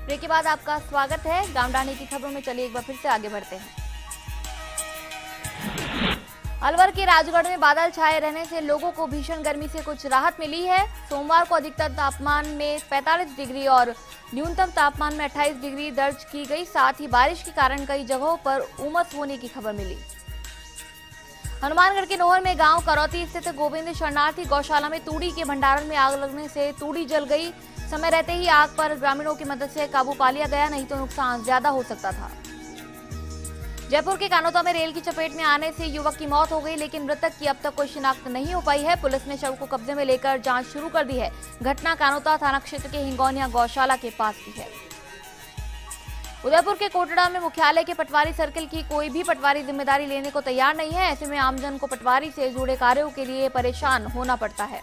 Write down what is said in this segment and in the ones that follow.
Break के बाद आपका स्वागत है। गामडानी की खबरों में चलिए एक बार फिर से आगे बढ़ते हैं। अलवर के राजगढ़ में बादल छाए रहने से लोगों को भीषण गर्मी से कुछ राहत मिली है। सोमवार को अधिकतम तापमान में 45 डिग्री और न्यूनतम तापमान में 28 डिग्री दर्ज की गई। साथ ही बारिश के कारण कई जगहों पर उमस होने की खबर मिली। हनुमानगढ़ के नोहर में गांव करौती स्थित गोविंद शरणार्थी गौशाला में तूड़ी के भंडारण में आग लगने से तूड़ी जल गई। समय रहते ही आग पर ग्रामीणों की मदद से काबू पा लिया गया, नहीं तो नुकसान ज्यादा हो सकता था। जयपुर के कानोता में रेल की चपेट में आने से युवक की मौत हो गई, लेकिन मृतक की अब तक कोई शिनाख्त नहीं हो पाई है। पुलिस ने शव को कब्जे में लेकर जांच शुरू कर दी है। घटना कानोता थाना क्षेत्र के हिंगोनिया गौशाला के पास की है। उदयपुर के कोटड़ा में मुख्यालय के पटवारी सर्किल की कोई भी पटवारी जिम्मेदारी लेने को तैयार नहीं है। ऐसे में आमजन को पटवारी से जुड़े कार्यों के लिए परेशान होना पड़ता है।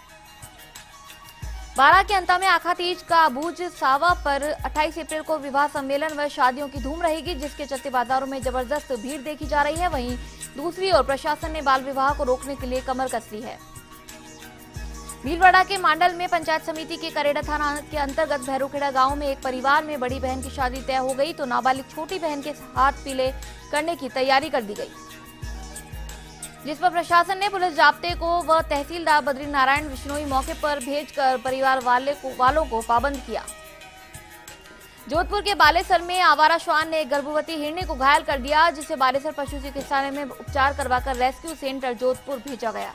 बारां के अंता में आखा तीज का अबूझ सावा पर 28 अप्रैल को विवाह सम्मेलन व शादियों की धूम रहेगी, जिसके चलते बाजारों में जबरदस्त भीड़ देखी जा रही है। वहीं दूसरी ओर प्रशासन ने बाल विवाह को रोकने के लिए कमर कस ली है। भीलवाड़ा के मांडल में पंचायत समिति के करेड़ा थाना के अंतर्गत भैरूखेड़ा गांव में एक परिवार में बड़ी बहन की शादी तय हो गई, तो नाबालिग छोटी बहन के हाथ पीले करने की तैयारी कर दी गई, जिस पर प्रशासन ने पुलिस जाब्ते को व तहसीलदार बद्री नारायण बिश्नोई मौके पर भेजकर परिवार वालों को पाबंद किया। जोधपुर के बालेसर में आवारा श्वान ने एक गर्भवती हिरनी को घायल कर दिया, जिसे बालेसर पशु चिकित्सालय में उपचार करवाकर रेस्क्यू सेंटर जोधपुर भेजा गया।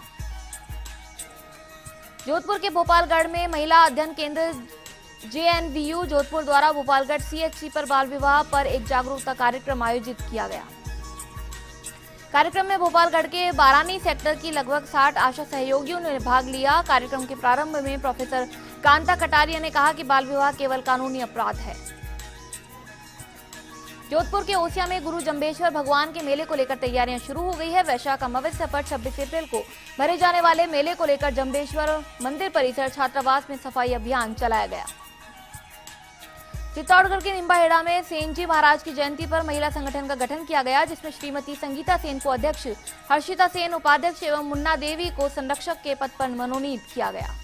जोधपुर के भोपालगढ़ में महिला अध्ययन केंद्र JNVU जोधपुर द्वारा भोपालगढ़ CHC पर बाल विवाह पर एक जागरूकता कार्यक्रम आयोजित किया गया। कार्यक्रम में भोपालगढ़ के बारानी सेक्टर की लगभग 60 आशा सहयोगियों ने भाग लिया। कार्यक्रम के प्रारंभ में प्रोफेसर कांता कटारिया ने कहा कि बाल विवाह केवल कानूनी अपराध है। जोधपुर के ओसिया में गुरु जंबेश्वर भगवान के मेले को लेकर तैयारियां शुरू हो गई है। वैशाख अमावस्या पर 26 अप्रैल को भरे जाने वाले मेले को लेकर जंबेश्वर मंदिर परिसर छात्रावास में सफाई अभियान चलाया गया। चित्तौड़गढ़ के निम्बाहेड़ा में सेन जी महाराज की जयंती पर महिला संगठन का गठन किया गया, जिसमें श्रीमती संगीता सेन को अध्यक्ष, हर्षिता सेन उपाध्यक्ष एवं मुन्ना देवी को संरक्षक के पद पर मनोनीत किया गया।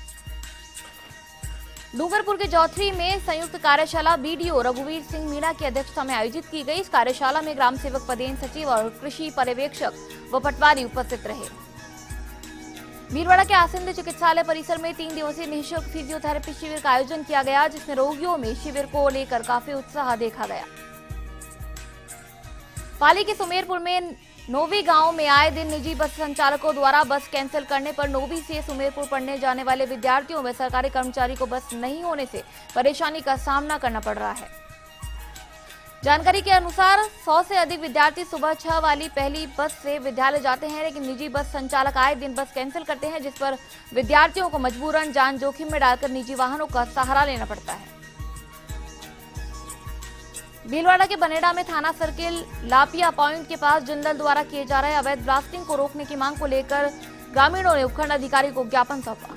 डूंगरपुर के जौथरी में संयुक्त कार्यशाला BDO रघुवीर सिंह मीणा की अध्यक्षता में आयोजित की गई। इस कार्यशाला में ग्राम सेवक पदेन सचिव और कृषि पर्यवेक्षक व पटवारी उपस्थित रहे। भीलवाड़ा के आसिंद चिकित्सालय परिसर में 3 दिवसीय निःशुल्क फिजियोथेरेपी शिविर का आयोजन किया गया, जिसमें रोगियों में शिविर को लेकर काफी उत्साह देखा गया। पाली के सुमेरपुर में नोवी गांव में आए दिन निजी बस संचालकों द्वारा बस कैंसिल करने पर नोवी से सुमेरपुर पढ़ने जाने वाले विद्यार्थियों व सरकारी कर्मचारी को बस नहीं होने से परेशानी का सामना करना पड़ रहा है। जानकारी के अनुसार 100 से अधिक विद्यार्थी सुबह 6 वाली पहली बस से विद्यालय जाते हैं, लेकिन निजी बस संचालक आए दिन बस कैंसिल करते हैं, जिस पर विद्यार्थियों को मजबूरन जान जोखिम में डालकर निजी वाहनों का सहारा लेना पड़ता है। भीलवाड़ा के बनेड़ा में थाना सर्किल लापिया पॉइंट के पास जिंदल द्वारा किए जा रहे अवैध ब्लास्टिंग को रोकने की मांग को लेकर ग्रामीणों ने उपखंड अधिकारी को ज्ञापन सौंपा।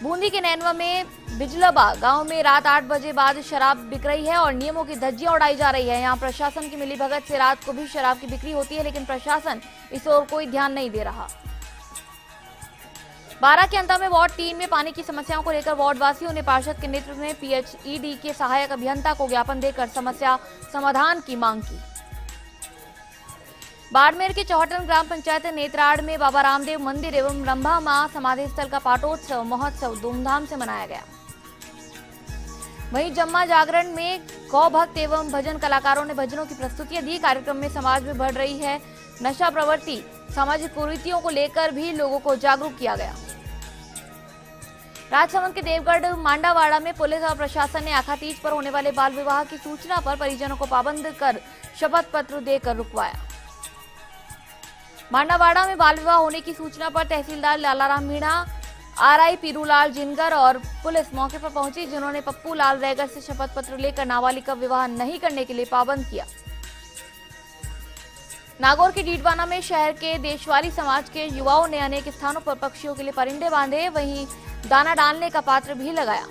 बूंदी के नैनवा में बिजलबा गांव में रात 8 बजे बाद शराब बिक रही है और नियमों की धज्जियां उड़ाई जा रही है। यहां प्रशासन की मिलीभगत से रात को भी शराब की बिक्री होती है, लेकिन प्रशासन इस ओर कोई ध्यान नहीं दे रहा। बारां के अंता में वार्ड 3 में पानी की समस्याओं को लेकर वार्ड वासियों ने पार्षद के नेतृत्व में PHED के सहायक अभियंता को ज्ञापन देकर समस्या समाधान की मांग की। बाड़मेर के चौहटन ग्राम पंचायत नेत्राड़ में बाबा रामदेव मंदिर एवं रंभा मां समाधि स्थल का पाटोत्सव महोत्सव धूमधाम से मनाया गया। वहीं जम्मा जागरण में गौ भक्त एवं भजन कलाकारों ने भजनों की प्रस्तुतियां दी। कार्यक्रम में समाज में बढ़ रही है नशा प्रवृत्ति, सामाजिक कुरीतियों को लेकर भी लोगों को जागरूक किया गया। राजसमंद के देवगढ़ मांडावाड़ा में पुलिस और प्रशासन ने आखा तीज पर होने वाले बाल विवाह की सूचना पर परिजनों को पाबंद कर शपथ पत्र देकर रुकवाया। मांडावाड़ा में बाल विवाह होने की सूचना पर तहसीलदार लालाराम मीणा, RI पीरूलाल जिनगर और पुलिस मौके पर पहुंची, जिन्होंने पप्पू लाल रैगर से शपथ पत्र लेकर नाबालिग का विवाह नहीं करने के लिए पाबंद किया। नागौर के डीडवाना में शहर के देशवाली समाज के युवाओं ने अनेक स्थानों पर पक्षियों के लिए परिंदे बांधे, वहीं दाना डालने का पात्र भी लगाया,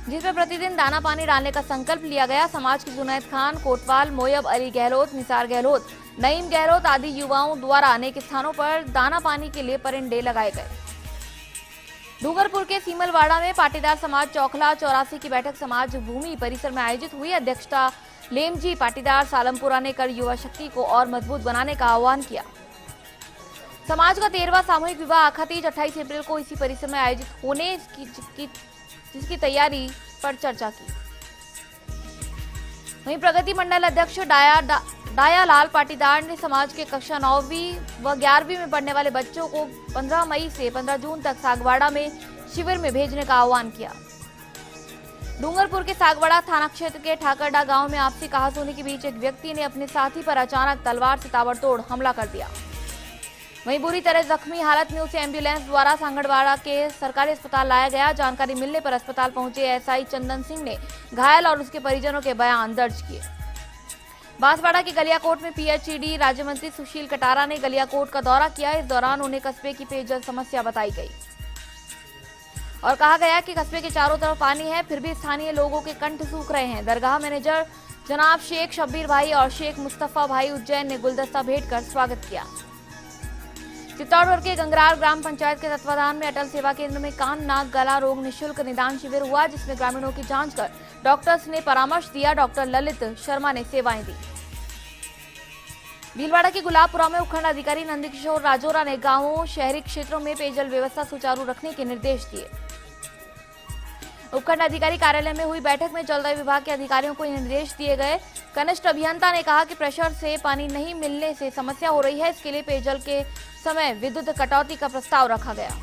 जिसमें प्रतिदिन दाना पानी डालने का संकल्प लिया गया। समाज के जुनैद खान, कोतवाल, मोयब अली गहलोत, निसार गहलोत, नईम गहलोत आदि युवाओं द्वारा अनेक स्थानों पर दाना पानी के लिए परिंदे लगाए गए। डूंगरपुर के सीमलवाड़ा में पाटीदार समाज चौखला 84 की बैठक समाज भूमि परिसर में आयोजित हुई। अध्यक्षता लेमजी पाटीदार सालमपुरा ने कर युवा शक्ति को और मजबूत बनाने का आह्वान किया। समाज का 13वां सामूहिक विवाह आखातीज 28 अप्रैल को इसी परिसर में आयोजित होने जिसकी तैयारी पर चर्चा की। वहीं प्रगति मंडल अध्यक्ष डाया लाल पाटीदार ने समाज के कक्षा 9वीं व 11वीं में पढ़ने वाले बच्चों को 15 मई से 15 जून तक सागवाड़ा में शिविर में भेजने का आह्वान किया। डूंगरपुर के सागवाड़ा थाना क्षेत्र के ठाकरडा गांव में आपसी कहासुनी के बीच एक व्यक्ति ने अपने साथी पर अचानक तलवार से ताबड़तोड़ हमला कर दिया। वहीं बुरी तरह जख्मी हालत में उसे एम्बुलेंस द्वारा सांगड़वाड़ा के सरकारी अस्पताल लाया गया। जानकारी मिलने पर अस्पताल पहुंचे एसआई चंदन सिंह ने घायल और उसके परिजनों के बयान दर्ज किए। बांसवाड़ा के गलियाकोट में पीएचईडी राज्य मंत्री सुशील कटारा ने गलियाकोट का दौरा किया। इस दौरान उन्हें कस्बे की पेयजल समस्या बताई गई और कहा गया कि कस्बे के चारों तरफ पानी है, फिर भी स्थानीय लोगों के कंठ सूख रहे हैं। दरगाह मैनेजर जनाब शेख शब्बीर भाई और शेख मुस्तफा भाई उज्जैन ने गुलदस्ता भेंट कर स्वागत किया। चित्तौड़गढ़ के गंगरार ग्राम पंचायत के तत्वाधान में अटल सेवा केंद्र में कान नाक गला रोग निःशुल्क निदान शिविर हुआ, जिसमें ग्रामीणों की जांच कर डॉक्टर्स ने परामर्श दिया। डॉक्टर ललित शर्मा ने सेवाएं दी। भीलवाड़ा के गुलाबपुरा में उपखंड अधिकारी नंदकिशोर राजोरा ने गांवों शहरी क्षेत्रों में पेयजल व्यवस्था सुचारू रखने के निर्देश दिए। उपखंड अधिकारी कार्यालय में हुई बैठक में जलदाय विभाग के अधिकारियों को निर्देश दिए गए। कनिष्ठ अभियंता ने कहा कि प्रेशर से पानी नहीं मिलने से समस्या हो रही है, इसके लिए पेयजल के समय विद्युत कटौती का प्रस्ताव रखा गया।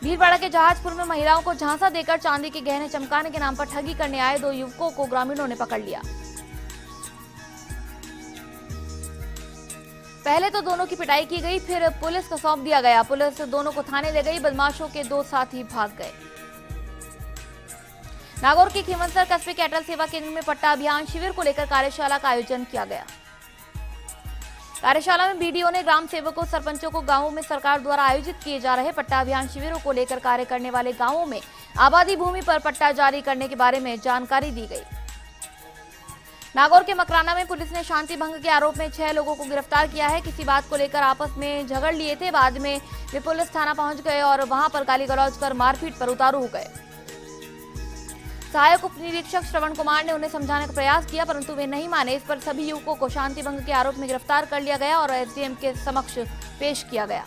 भीलवाड़ा के जहाजपुर में महिलाओं को झांसा देकर चांदी के गहने चमकाने के नाम पर ठगी करने आए 2 युवकों को ग्रामीणों ने पकड़ लिया। पहले तो दोनों की पिटाई की गई, फिर पुलिस को सौंप दिया गया। पुलिस दोनों को थाने ले गई। बदमाशों के 2 साथी भाग गए। नागौर के खीमनसर कस्बे के अटल सेवा केंद्र में पट्टा अभियान शिविर को लेकर कार्यशाला का आयोजन किया गया। कार्यशाला में बीडीओ ने ग्राम सेवकों सरपंचों को गांवों में सरकार द्वारा आयोजित किए जा रहे पट्टा अभियान शिविरों को लेकर कार्य करने वाले गांवों में आबादी भूमि पर पट्टा जारी करने के बारे में जानकारी दी गई। नागौर के मकराना में पुलिस ने शांति भंग के आरोप में 6 लोगों को गिरफ्तार किया है। किसी बात को लेकर आपस में झगड़ लिए थे। बाद में वे पुलिस थाना पहुंच गए और वहां पर गाली गलौज कर मारपीट पर उतारू हो गए। सहायक उप निरीक्षक श्रवण कुमार ने उन्हें समझाने का प्रयास किया, परंतु वे नहीं माने। इस पर सभी युवकों को शांति भंग के आरोप में गिरफ्तार कर लिया गया और एसडीएम के समक्ष पेश किया गया।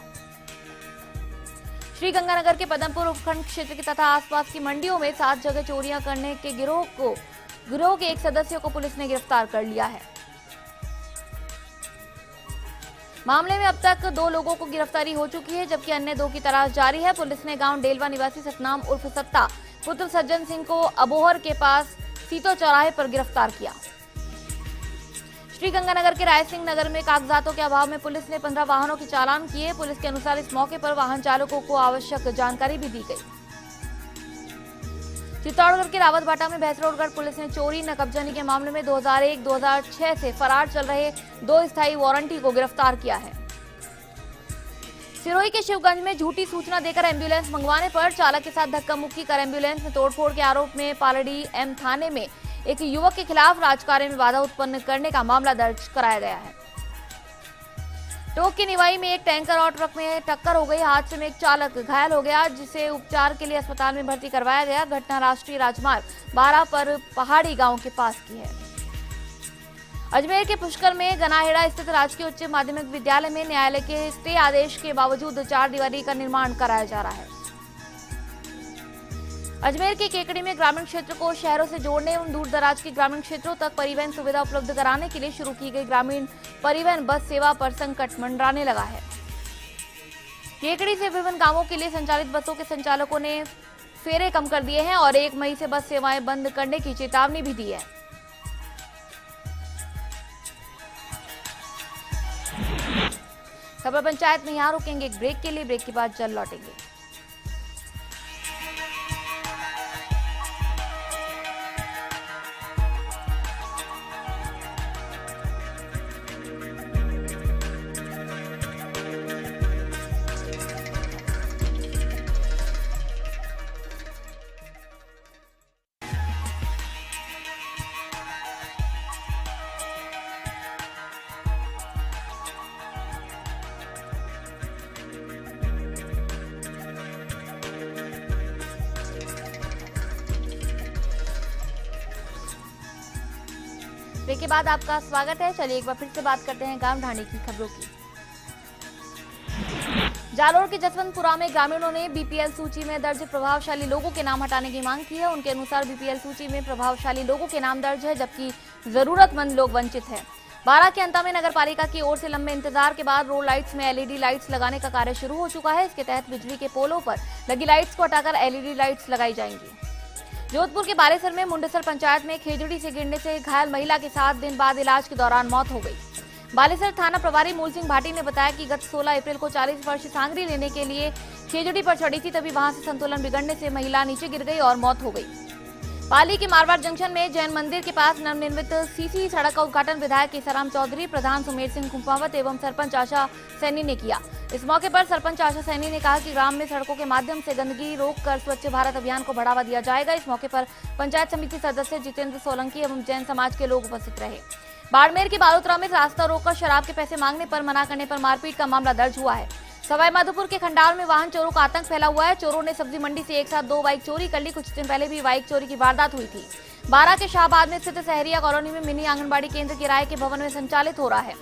श्रीगंगानगर के पदमपुर उपखंड क्षेत्र के तथा आसपास की मंडियों में 7 जगह चोरियां करने के गिरोह के एक सदस्य को पुलिस ने गिरफ्तार कर लिया है। मामले में अब तक 2 लोगों को गिरफ्तारी हो चुकी है, जबकि अन्य 2 की तलाश जारी है। पुलिस ने गांव डेलवा निवासी सतनाम उर्फ सत्ता पुत्र सज्जन सिंह को अबोहर के पास सीतो चौराहे पर गिरफ्तार किया। श्रीगंगानगर के राय सिंह नगर में कागजातों के अभाव में पुलिस ने 15 वाहनों के चालान किए। पुलिस के अनुसार इस मौके पर वाहन चालकों को आवश्यक जानकारी भी दी गई। चित्तौड़गढ़ के रावतभाटा में भैंसरोडगढ़ पुलिस ने चोरी न कब्जानी के मामले में 2001-2006 से फरार चल रहे 2 स्थायी वारंटी को गिरफ्तार किया है। सिरोही के शिवगंज में झूठी सूचना देकर एम्बुलेंस मंगवाने पर चालक के साथ धक्का मुक्की कर एम्बुलेंस में तोड़फोड़ के आरोप में पालड़ी एम थाने में एक युवक के खिलाफ राजकार्य में बाधा उत्पन्न करने का मामला दर्ज कराया गया है। टोंक की निवाई में एक टैंकर और ट्रक में टक्कर हो गई। हादसे में एक चालक घायल हो गया, जिसे उपचार के लिए अस्पताल में भर्ती करवाया गया। घटना राष्ट्रीय राजमार्ग 12 पर पहाड़ी गांव के पास की है। अजमेर के पुष्कर में गनाहेड़ा स्थित राजकीय उच्च माध्यमिक विद्यालय में न्यायालय के स्टे आदेश के बावजूद 4 दीवारी का निर्माण कराया जा रहा है। अजमेर के केकड़ी में ग्रामीण क्षेत्र को शहरों से जोड़ने एवं दूर दराज के ग्रामीण क्षेत्रों तक परिवहन सुविधा उपलब्ध कराने के लिए शुरू की गई ग्रामीण परिवहन बस सेवा पर संकट मंडराने लगा है। केकड़ी से विभिन्न कामों के लिए संचालित बसों के संचालकों ने फेरे कम कर दिए हैं और 1 मई से बस सेवाएं बंद करने की चेतावनी भी दी है। खबर पंचायत में यहां रुकेंगे एक ब्रेक के लिए। ब्रेक के बाद जल्द लौटेंगे। ब्रेक के बाद आपका स्वागत है। चलिए एक बार फिर से बात करते हैं गांव ढाणी की खबरों की। जालोर के जसवंतपुरा में ग्रामीणों ने बीपीएल सूची में दर्ज प्रभावशाली लोगों के नाम हटाने की मांग की है। उनके अनुसार बीपीएल सूची में प्रभावशाली लोगों के नाम दर्ज है, जबकि जरूरतमंद लोग वंचित हैं। बारा के अंता में नगरपालिका की ओर से लंबे इंतजार के बाद रोड लाइट्स में एलईडी लाइट्स लगाने का कार्य शुरू हो चुका है। इसके तहत बिजली के पोलों पर लगी लाइट्स को हटाकर एलईडी लाइट्स लगाई जाएंगी। जोधपुर के बालेसर में मुंडेसर पंचायत में खेजड़ी से गिरने से घायल महिला की 7 दिन बाद इलाज के दौरान मौत हो गई। बालेसर थाना प्रभारी मूल सिंह भाटी ने बताया कि गत 16 अप्रैल को 40 वर्षीय सांगरी लेने के लिए खेजड़ी पर चढ़ी थी, तभी वहां से संतुलन बिगड़ने से महिला नीचे गिर गई और मौत हो गई। पाली के मारवाड़ जंक्शन में जैन मंदिर के पास नवनिर्मित सीसी सड़क का उद्घाटन विधायक केसाराम चौधरी, प्रधान सुमेर सिंह कुंपावत एवं सरपंच आशा सैनी ने किया। इस मौके पर सरपंच आशा सैनी ने कहा कि ग्राम में सड़कों के माध्यम से गंदगी रोककर स्वच्छ भारत अभियान को बढ़ावा दिया जाएगा। इस मौके पर पंचायत समिति सदस्य जितेंद्र सोलंकी एवं जैन समाज के लोग उपस्थित रहे। बाड़मेर के बालोतरा में रास्ता रोककर शराब के पैसे मांगने पर मना करने पर मारपीट का मामला दर्ज हुआ है। सवाईमाधोपुर के खंडाल में वाहन चोरों का आतंक फैला हुआ है। चोरों ने सब्जी मंडी से एक साथ 2 बाइक चोरी कर ली। कुछ दिन पहले भी बाइक चोरी की वारदात हुई थी। बारा के शाहबाद में स्थित सहरिया कॉलोनी में मिनी आंगनबाड़ी केंद्र किराए के भवन में संचालित हो रहा है।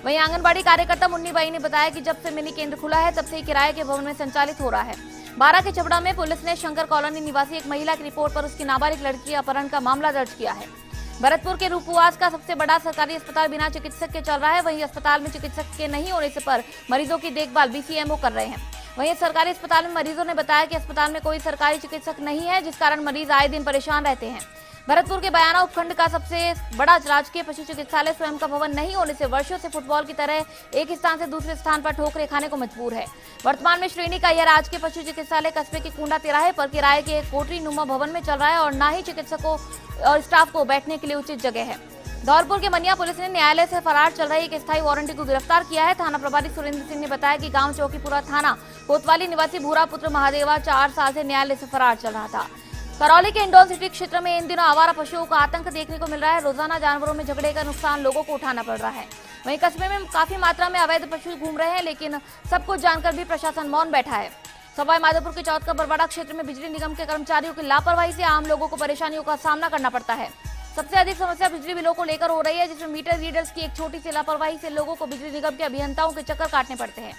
वहीं आंगनबाड़ी कार्यकर्ता मुन्नी बाई ने बताया कि जब से मिनी केंद्र खुला है तब से ही किराए के भवन में संचालित हो रहा है। बारा के चपड़ा में पुलिस ने शंकर कॉलोनी निवासी एक महिला की रिपोर्ट पर उसकी नाबालिग लड़की अपहरण का मामला दर्ज किया है। भरतपुर के रूपवास का सबसे बड़ा सरकारी अस्पताल बिना चिकित्सक के चल रहा है। वहीं अस्पताल में चिकित्सक के नहीं होने से पर मरीजों की देखभाल बीसीएमओ कर रहे हैं। वहीं सरकारी अस्पताल में मरीजों ने बताया कि अस्पताल में कोई सरकारी चिकित्सक नहीं है, जिस कारण मरीज आए दिन परेशान रहते हैं। भरतपुर के बयाना उपखंड का सबसे बड़ा राजकीय पशु चिकित्सालय स्वयं का भवन नहीं होने से वर्षों से फुटबॉल की तरह एक स्थान से दूसरे स्थान पर ठोकरें खाने को मजबूर है। वर्तमान में श्रेणी का यह राजकीय पशु चिकित्सालय कस्बे के कुंडा तिराहे पर किराए के एक कोठरी नुमा भवन में चल रहा है और न ही चिकित्सकों और स्टाफ को बैठने के लिए उचित जगह है। धौलपुर के मनिया पुलिस ने न्यायालय से फरार चल रही एक स्थायी वारंटी को गिरफ्तार किया है। थाना प्रभारी सुरेंद्र सिंह ने बताया कि गांव चौकीपुरा थाना कोतवाली निवासी भूरा पुत्र महादेवा 4 साल से न्यायालय से फरार चल रहा था। करौली के इंडोर सिटी क्षेत्र में इन दिनों आवारा पशुओं का आतंक देखने को मिल रहा है। रोजाना जानवरों में झगड़े का नुकसान लोगों को उठाना पड़ रहा है। वहीं कस्बे में काफी मात्रा में अवैध पशु घूम रहे हैं, लेकिन सब कुछ जानकर भी प्रशासन मौन बैठा है। सवाईमाधोपुर के चौथ का बरवाड़ा क्षेत्र में बिजली निगम के कर्मचारियों की लापरवाही से आम लोगों को परेशानियों का सामना करना पड़ता है। सबसे अधिक समस्या बिजली बिलों को लेकर हो रही है, जिसमें मीटर रीडर्स की एक छोटी सी लापरवाही से लोगों को बिजली निगम के अभियंताओं के चक्कर काटने पड़ते हैं।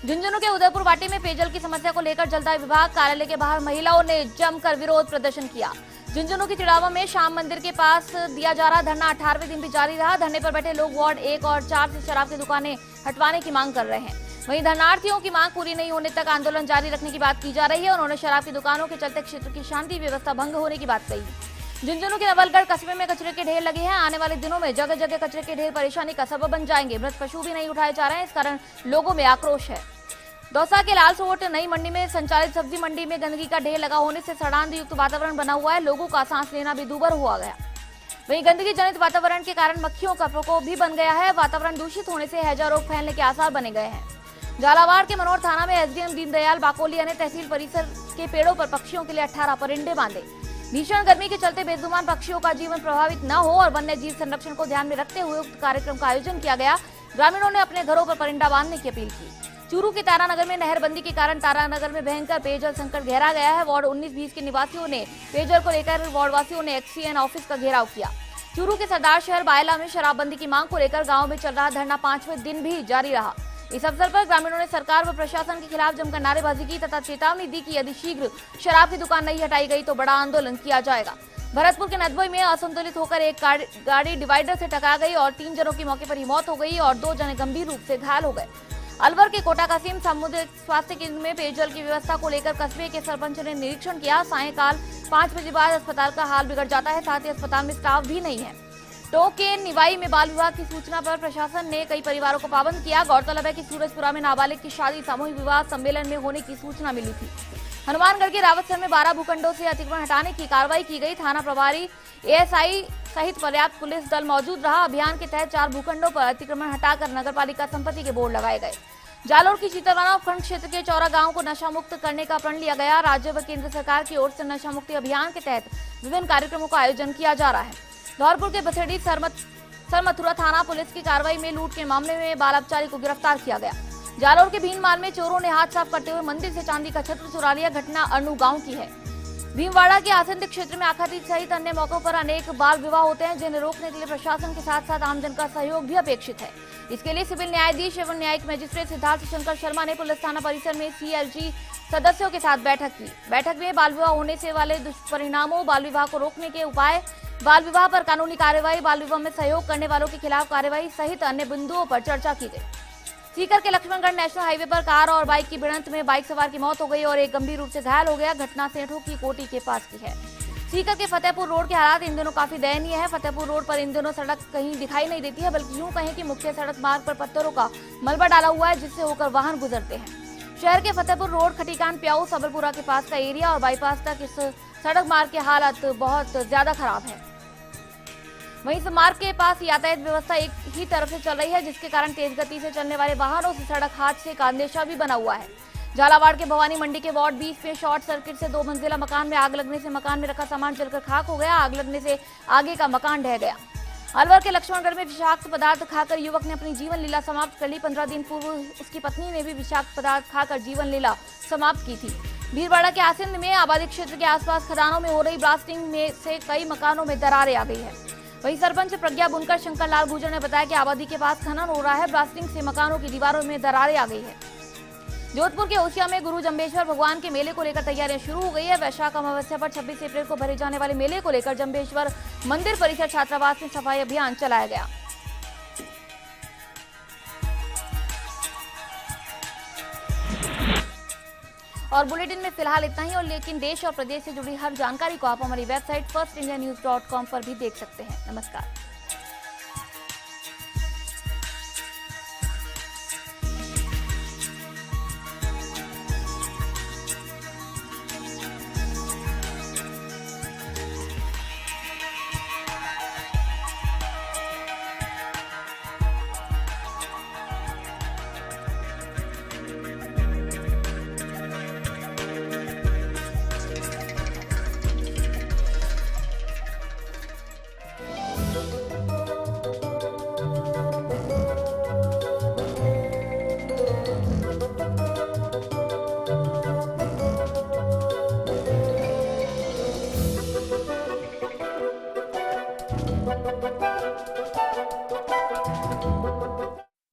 झुंझुनू के उदयपुर वाटी में पेयजल की समस्या को लेकर जलदाय विभाग कार्यालय के बाहर महिलाओं ने जमकर विरोध प्रदर्शन किया। झुंझुनू की चिड़ावा में श्याम मंदिर के पास दिया जा रहा धरना 18वें दिन भी जारी रहा। धरने पर बैठे लोग वार्ड 1 और 4 से शराब की दुकानें हटवाने की मांग कर रहे हैं। वहीं धरनार्थियों की मांग पूरी नहीं होने तक आंदोलन जारी रखने की बात की जा रही है। उन्होंने शराब की दुकानों के चलते क्षेत्र की शांति व्यवस्था भंग होने की बात कही। झुंझुनू के नवलगढ़ कस्बे में कचरे के ढेर लगे हैं। आने वाले दिनों में जगह जगह कचरे के ढेर परेशानी का सबब बन जाएंगे। मृत पशु भी नहीं उठाए जा रहे हैं, इस कारण लोगों में आक्रोश है। दौसा के लालसोट नई मंडी में संचालित सब्जी मंडी में गंदगी का ढेर लगा होने से सड़ांध युक्त वातावरण बना हुआ है। लोगों का सांस लेना भी दूभर हुआ गया। वहीं गंदगी जनित वातावरण के कारण मक्खियों का प्रकोप भी बन गया है। वातावरण दूषित होने से हैजा रोग फैलने के आसार बने गए हैं। झालावाड़ के मनोर थाना में एसडीएम दीनदयाल बाकोलिया ने तहसील परिसर के पेड़ों पर पक्षियों के लिए 18 परिंदे बांधे। भीषण गर्मी के चलते बेजुबान पक्षियों का जीवन प्रभावित न हो और वन्य जीव संरक्षण को ध्यान में रखते हुए उक्त कार्यक्रम का आयोजन किया गया। ग्रामीणों ने अपने घरों पर परिंदा बांधने की अपील की। चूरू के तारानगर में नहरबंदी के कारण तारानगर में भयंकर पेयजल संकट गहरा गया है। वार्ड 19-20 के निवासियों ने पेयजल को लेकर वार्डवासियों ने एक्सीएन ऑफिस का घेराव किया। चूरू के सरदार शहर बायला में शराबबंदी की मांग को लेकर गांव में चल रहा धरना 5वें दिन भी जारी रहा। इस अवसर पर ग्रामीणों ने सरकार व प्रशासन के खिलाफ जमकर नारेबाजी की तथा चेतावनी दी कि यदि शीघ्र शराब की दुकान नहीं हटाई गई तो बड़ा आंदोलन किया जाएगा। भरतपुर के नदबोई में असंतुलित होकर एक गाड़ी डिवाइडर से टकरा गई और 3 जनों की मौके पर ही मौत हो गई और 2 जने गंभीर रूप से घायल हो गए। अलवर के कोटा कासिम सामुदायिक स्वास्थ्य केंद्र में पेयजल की व्यवस्था को लेकर कस्बे के सरपंच ने निरीक्षण किया। सायंकाल 5 बजे बाद अस्पताल का हाल बिगड़ जाता है, साथ ही अस्पताल में स्टाफ भी नहीं है। टोंक के निवाई में बाल विवाह की सूचना पर प्रशासन ने कई परिवारों को पाबंद किया। गौरतलब है कि सूरजपुरा में नाबालिग की शादी सामूहिक विवाह सम्मेलन में होने की सूचना मिली थी। हनुमानगढ़ के रावतसर में 12 भूखंडों से अतिक्रमण हटाने की कार्रवाई की गई। थाना प्रभारी एएसआई सहित पर्याप्त पुलिस दल मौजूद रहा। अभियान के तहत 4 भूखंडों पर अतिक्रमण हटाकर नगरपालिका संपत्ति के बोर्ड लगाए गए। जालोर की चीतलवाना उपखंड क्षेत्र के चौरा गांव को नशा मुक्त करने का प्रण लिया गया। राज्य व केंद्र सरकार की ओर से नशा मुक्ति अभियान के तहत विभिन्न कार्यक्रमों का आयोजन किया जा रहा है। धौलपुर के बसेड़ी सरमथुरा थाना पुलिस की कार्रवाई में लूट के मामले में बाल अपचारी को गिरफ्तार किया गया। जालोर के भीनमाल में चोरों ने हाथ साफ करते हुए मंदिर से चांदी का छत्र चुरा लिया। घटना अरनू गांव की है। भीमवाड़ा के आसंदी क्षेत्र में आखातीज सहित अन्य मौकों पर अनेक बाल विवाह होते हैं, जिन्हें रोकने के लिए प्रशासन के साथ साथ आमजन का सहयोग भी अपेक्षित है। इसके लिए सिविल न्यायाधीश एवं न्यायिक मजिस्ट्रेट सिद्धार्थ शंकर शर्मा ने पुलिस थाना परिसर में CLG सदस्यों के साथ बैठक की। बैठक में बाल विवाह होने से वाले दुष्परिणामों, बाल विवाह को रोकने के उपाय, बाल विवाह पर कानूनी कार्रवाई, बाल विवाह में सहयोग करने वालों के खिलाफ कार्रवाई सहित अन्य बिंदुओं पर चर्चा की गई। सीकर के लक्ष्मणगढ़ नेशनल हाईवे पर कार और बाइक की भिड़ंत में बाइक सवार की मौत हो गई और एक गंभीर रूप से घायल हो गया। घटना सेठों की कोटी के पास की है। सीकर के फतेहपुर रोड के हालात इन दिनों काफी दयनीय है। फतेहपुर रोड पर इन दिनों सड़क कहीं दिखाई नहीं देती है, बल्कि यूं कहें कि मुख्य सड़क मार्ग पर पत्थरों का मलबा डाला हुआ है, जिससे होकर वाहन गुजरते हैं। शहर के फतेहपुर रोड, खटीकान, प्याऊ, सबलपुरा के पास का एरिया और बाईपास तक इस सड़क मार्ग की हालत बहुत ज्यादा खराब है। वहीं इस मार्ग के पास यातायात व्यवस्था एक ही तरफ से चल रही है, जिसके कारण तेज गति से चलने वाले वाहनों से सड़क हादसे का अंदेशा भी बना हुआ है। झालावाड़ के भवानी मंडी के वार्ड 20 में शॉर्ट सर्किट से 2 मंजिला मकान में आग लगने से मकान में रखा सामान जलकर खाक हो गया। आग लगने से आगे का मकान ढह गया। अलवर के लक्ष्मणगढ़ में विषाक्त पदार्थ खाकर युवक ने अपनी जीवन लीला समाप्त कर ली। 15 दिन पूर्व उसकी पत्नी ने भी विषाक्त पदार्थ खाकर जीवन लीला समाप्त की थी। भीलवाड़ा के आसिंद में आबादी क्षेत्र के आसपास खदानों में हो रही ब्लास्टिंग में से कई मकानों में दरारें आ गई है। वहीं सरपंच प्रज्ञा बुनकर शंकर लाल गुर्जर ने बताया कि आबादी के पास खनन हो रहा है। ब्लास्टिंग से मकानों की दीवारों में दरारें आ गई है। जोधपुर के ओसिया में गुरु जंबेश्वर भगवान के मेले को लेकर तैयारियां शुरू हो गई है। वैशाख अमावस्या पर 26 अप्रैल को भरे जाने वाले मेले को लेकर जंबेश्वर मंदिर परिसर छात्रावास में सफाई अभियान चलाया गया। और बुलेटिन में फिलहाल इतना ही, और लेकिन देश और प्रदेश से जुड़ी हर जानकारी को आप हमारी वेबसाइट firstindianews.com पर भी देख सकते हैं। नमस्कार।